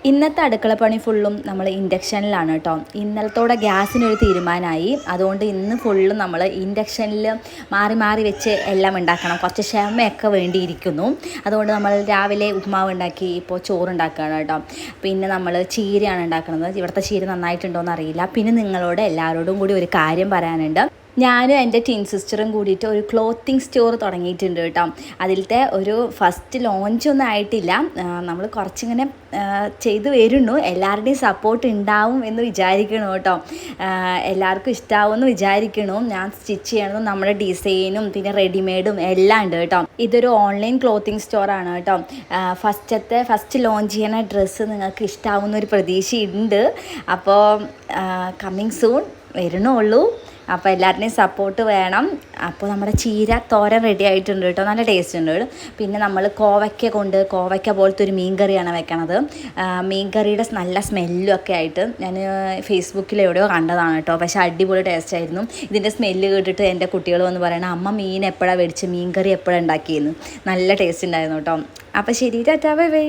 ഇന്നത്തെ അടുക്കളപ്പണി ഫുള്ളും നമ്മൾ ഇൻഡക്ഷനിലാണ് കേട്ടോ. ഇന്നലത്തോടെ ഗ്യാസിനൊരു തീരുമാനമായി. അതുകൊണ്ട് ഇന്ന് ഫുള്ളും നമ്മൾ ഇൻഡക്ഷനിൽ മാറി മാറി വെച്ച് എല്ലാം ഉണ്ടാക്കണം. കുറച്ച് ക്ഷമയൊക്കെ വേണ്ടിയിരിക്കുന്നു. അതുകൊണ്ട് നമ്മൾ രാവിലെ ഉപ്മാവ് ഉണ്ടാക്കി, ഇപ്പോൾ ചോറുണ്ടാക്കുകയാണ് കേട്ടോ. പിന്നെ നമ്മൾ ചീരയാണ് ഉണ്ടാക്കുന്നത്. ഇവിടുത്തെ ചീര നന്നായിട്ടുണ്ടോയെന്ന് അറിയില്ല. പിന്നെ നിങ്ങളോട് എല്ലാവരോടും കൂടി ഒരു കാര്യം പറയാനുണ്ട്. ഞാനും എൻ്റെ ടിൻ സിസ്റ്ററും കൂടിയിട്ട് ഒരു ക്ലോത്തിങ് സ്റ്റോർ തുടങ്ങിയിട്ടുണ്ട് കേട്ടോ. അതിലത്തെ ഒരു ഫസ്റ്റ് ലോഞ്ചൊന്നും ആയിട്ടില്ല. നമ്മൾ കുറച്ചിങ്ങനെ ചെയ്തു വരുന്നു. എല്ലാവരുടെയും സപ്പോർട്ട് ഉണ്ടാവും എന്ന് വിചാരിക്കണം കേട്ടോ. എല്ലാവർക്കും ഇഷ്ടമാവുമെന്ന് വിചാരിക്കണു. ഞാൻ സ്റ്റിച്ച് ചെയ്യണതും നമ്മുടെ ഡിസൈനും പിന്നെ റെഡിമെയ്ഡും എല്ലാം ഉണ്ട് കേട്ടോ. ഇതൊരു ഓൺലൈൻ ക്ലോത്തിങ് സ്റ്റോറാണ് കേട്ടോ. ഫസ്റ്റ് ലോഞ്ച് ചെയ്യുന്ന ഡ്രസ്സ് നിങ്ങൾക്ക് ഇഷ്ടമാവുന്നൊരു പ്രതീക്ഷയുണ്ട്. അപ്പോൾ കമ്മിങ് സൂൺ വരണുള്ളൂ. അപ്പോൾ എല്ലാവരുടെയും സപ്പോർട്ട് വേണം. അപ്പോൾ നമ്മുടെ ചീര തോരൻ റെഡി ആയിട്ടുണ്ട് കേട്ടോ. നല്ല ടേസ്റ്റ് ഉണ്ട്. പിന്നെ നമ്മൾ കോവയ്ക്ക പോലത്തെ ഒരു മീൻ കറിയാണ് വെക്കണത്. മീൻ കറിയുടെ നല്ല സ്മെല്ലും ഒക്കെ ആയിട്ട് ഞാൻ ഫേസ്ബുക്കിൽ എവിടെയോ കണ്ടതാണ് കേട്ടോ. പക്ഷേ അടിപൊളി ടേസ്റ്റ് ആയിരുന്നു. ഇതിൻ്റെ സ്മെല്ല് കേട്ടിട്ട് എൻ്റെ കുട്ടികൾ വന്ന് പറയണം, അമ്മ മീൻ എപ്പോഴാണ് മേടിച്ച്, മീൻ കറി എപ്പോഴാണ് ഉണ്ടാക്കിയെന്ന്. നല്ല ടേസ്റ്റ് ഉണ്ടായിരുന്നു കേട്ടോ. അപ്പോൾ ശരി, ടാറ്റാ, ബൈ ബൈ.